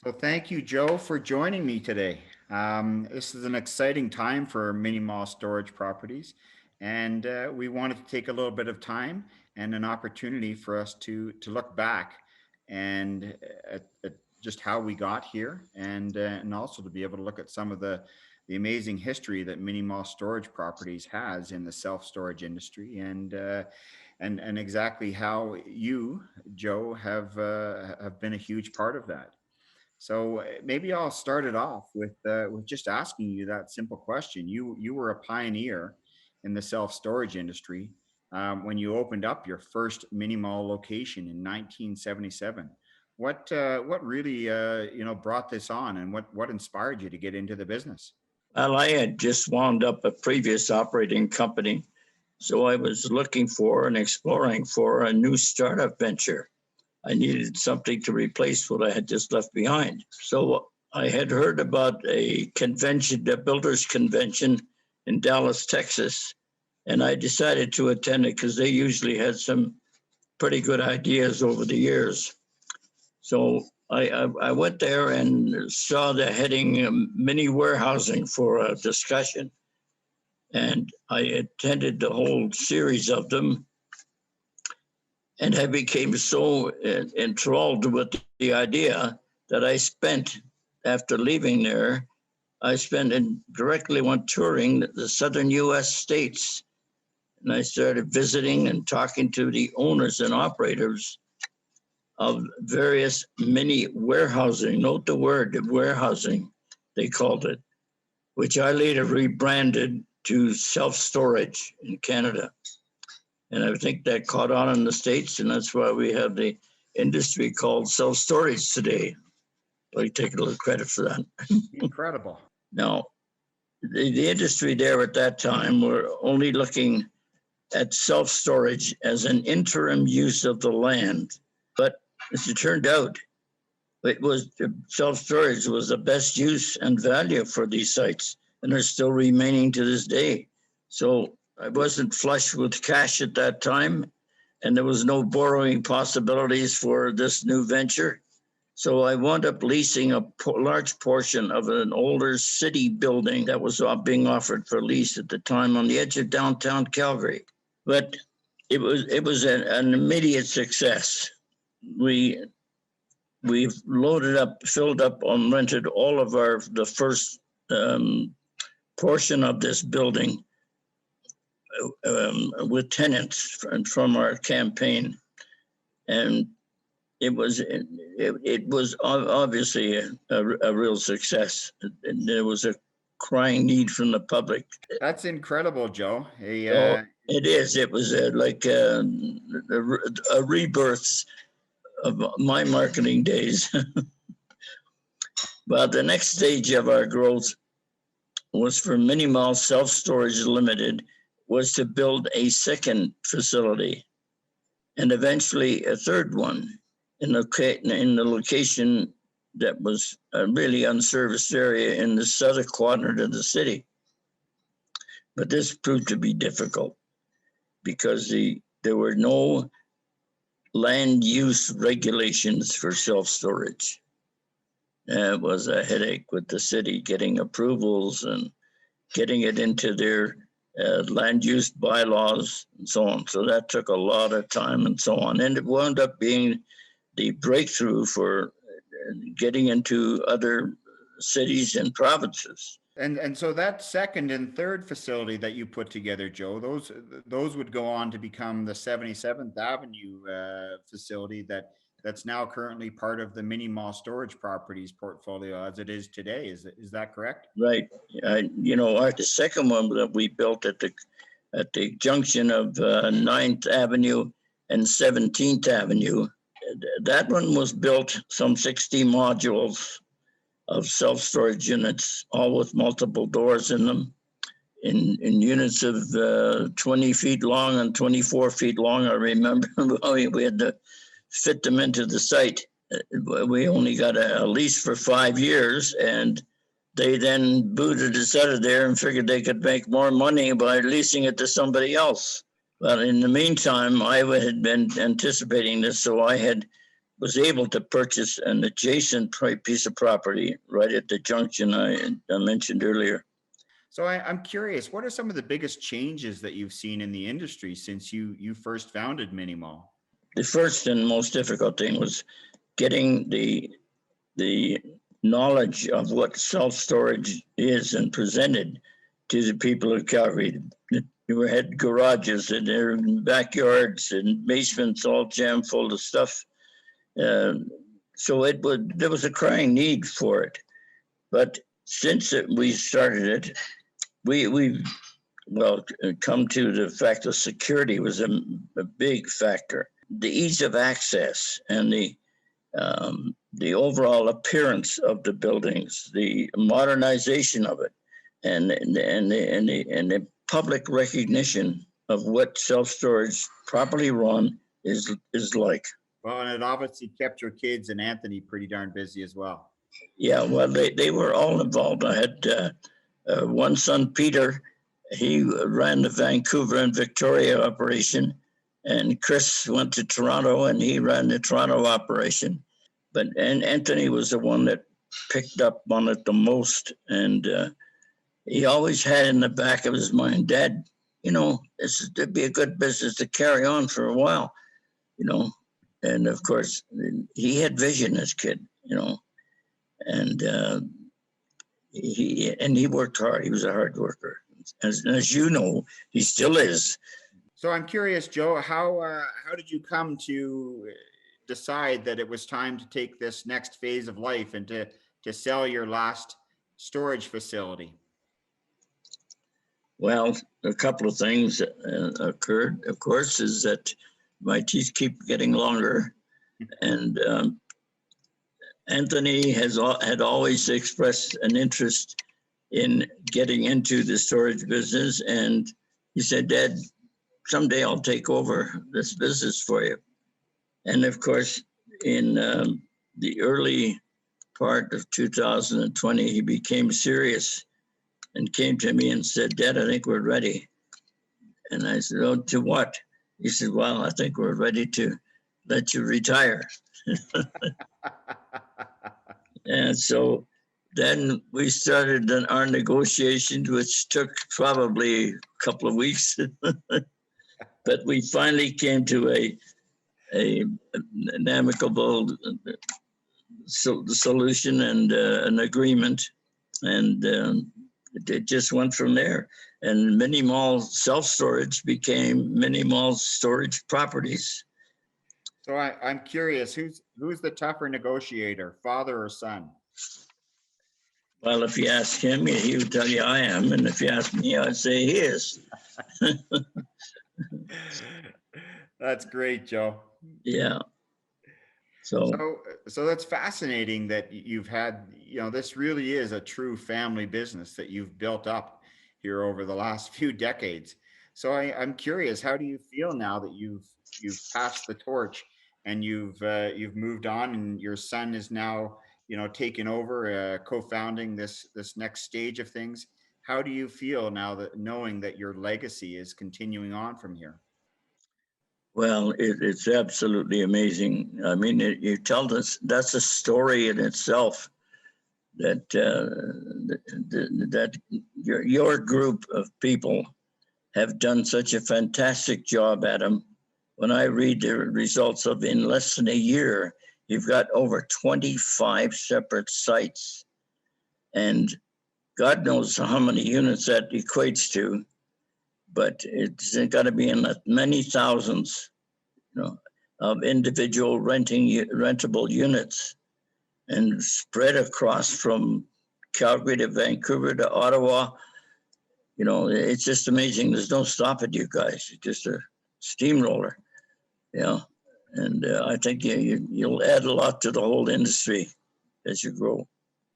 So thank you, Joe, for joining me today. This is an exciting time for mini mall storage properties, and we wanted to take a little bit of time and an opportunity for us to look back and at just how we got here, and also to be able to look at some of the amazing history that mini mall storage properties has in the self storage industry, and exactly how you, Joe, have been a huge part of that. So maybe I'll start it off with just asking you that simple question. You were a pioneer in the self storage industry when you opened up your first mini mall location in 1977. What really brought this on, and what inspired you to get into the business? Well, I had just wound up a previous operating company, so I was looking for and exploring for a new startup venture. I needed something to replace what I had just left behind. So I had heard about a convention, a builders convention in Dallas, Texas, and I decided to attend it because they usually had some pretty good ideas over the years. So I went there and saw the heading mini warehousing for a discussion. And I attended the whole series of them. And I became so enthralled with the idea that after leaving there, I spent and directly went touring the southern US states. And I started visiting and talking to the owners and operators of various mini warehousing. Note the word warehousing, they called it, which I later rebranded to self-storage in Canada. And I think that caught on in the States, and that's why we have the industry called self-storage today. I take a little credit for that. Incredible. Now, the industry there at that time were only looking at self-storage as an interim use of the land. But as it turned out, self-storage was the best use and value for these sites, and are still remaining to this day. So I wasn't flush with cash at that time, and there was no borrowing possibilities for this new venture. So I wound up leasing a large portion of an older city building that was being offered for lease at the time on the edge of downtown Calgary. But it was an immediate success. We've loaded up, filled up, rented all of the first portion of this building with tenants from our campaign, and it was obviously a real success. And there was a crying need from the public. That's incredible, Joe. It is. It was like a rebirth of my marketing days. But the next stage of our growth was for Mini Mall Self Storage Limited, was to build a second facility and eventually a third one in the location that was a really unserviced area in the southern quadrant of the city. But this proved to be difficult because there were no land use regulations for self-storage. It was a headache with the city getting approvals and getting it into their land use bylaws and so on. So that took a lot of time and so on. And it wound up being the breakthrough for getting into other cities and provinces. And so that second and third facility that you put together, Joe, those would go on to become the 77th Avenue facility that's now currently part of the Mini Mall Storage Properties portfolio as it is today. Is that correct? Right. The second one that we built at the junction of 9th Avenue and 17th Avenue, that one was built some 60 modules of self-storage units, all with multiple doors in them, in units of 20 feet long and 24 feet long. I remember we had to fit them into the site. We only got a lease for 5 years, and they then booted us out of there and figured they could make more money by leasing it to somebody else. But in the meantime, I had been anticipating this, so I had was able to purchase an adjacent piece of property right at the junction I mentioned earlier. So I'm curious, what are some of the biggest changes that you've seen in the industry since you first founded Mini Mall? The first and most difficult thing was getting the knowledge of what self-storage is and presented to the people of Calgary. You had garages and their backyards and basements all jammed full of stuff. So there was a crying need for it. But since we started it, we've come to the fact that security was a big factor. The ease of access and the overall appearance of the buildings, the modernization of it, and the public recognition of what self-storage properly run is like. Well, and it obviously kept your kids and Anthony pretty darn busy as well. Yeah, well, they were all involved. I had one son, Peter. He ran the Vancouver and Victoria operation, and Chris went to Toronto and he ran the Toronto operation. And Anthony was the one that picked up on it the most, and he always had in the back of his mind, Dad, it'd be a good business to carry on for a while, And of course, he had vision as a kid, and he worked hard. He was a hard worker, as you know, he still is. So I'm curious, Joe, how did you come to decide that it was time to take this next phase of life and to sell your last storage facility? Well, a couple of things occurred. Of course, is that my teeth keep getting longer, and Anthony had always expressed an interest in getting into the storage business, and he said, Dad, someday I'll take over this business for you. And of course, in the early part of 2020, he became serious and came to me and said, Dad, I think we're ready. And I said, oh, to what? He said, well, I think we're ready to let you retire. And so then we started our negotiations, which took probably a couple of weeks. But we finally came to an amicable solution and an agreement. And it just went from there. And Mini Mall self-storage became Mini Mall storage properties. So I'm curious, who's the tougher negotiator, father or son? Well, if you ask him, he would tell you I am. And if you ask me, I'd say he is. That's great, Joe. Yeah. So that's fascinating that you've had, this really is a true family business that you've built up here over the last few decades. So I'm curious, how do you feel now that you've passed the torch and you've moved on, and your son is now, taken over, co-founding this next stage of things? How do you feel now that knowing that your legacy is continuing on from here? Well, it's absolutely amazing. I mean, you tell us that's a story in itself. That that your group of people have done such a fantastic job at them. When I read the results of in less than a year, you've got over 25 separate sites, and God knows how many units that equates to. But it's got to be in many thousands, of individual rentable units, and spread across from Calgary to Vancouver to Ottawa. It's just amazing. There's no stopping you guys. It's just a steamroller, And I think you'll add a lot to the whole industry as you grow.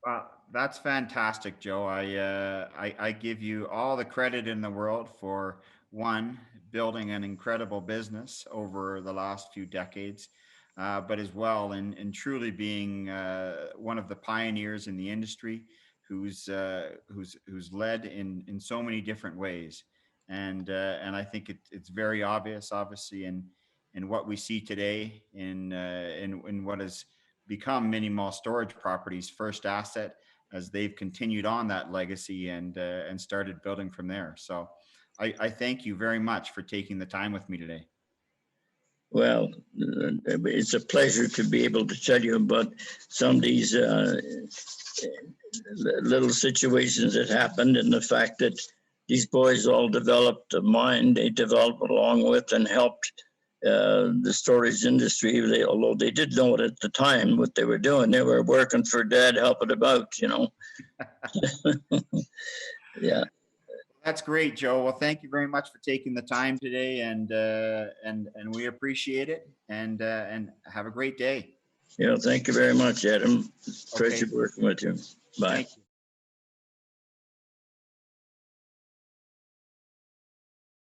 Well, that's fantastic, Joe. I give you all the credit in the world for, one, building an incredible business over the last few decades, but as well in truly being one of the pioneers in the industry, who's led in so many different ways, and I think it's very obvious, obviously, and what we see today in what has become Mini Mall Storage Properties' first asset, as they've continued on that legacy and started building from there. So I thank you very much for taking the time with me today. Well, it's a pleasure to be able to tell you about some of these little situations that happened, and the fact that these boys all developed a mind. They developed along with and helped the storage industry. Although they did know it at the time what they were doing, they were working for Dad, helping about, you know. Yeah. That's great, Joe. Well, thank you very much for taking the time today, and we appreciate it. And have a great day. Yeah. Thank you very much, Adam. Okay. Pleasure working with you. Bye. Thank you.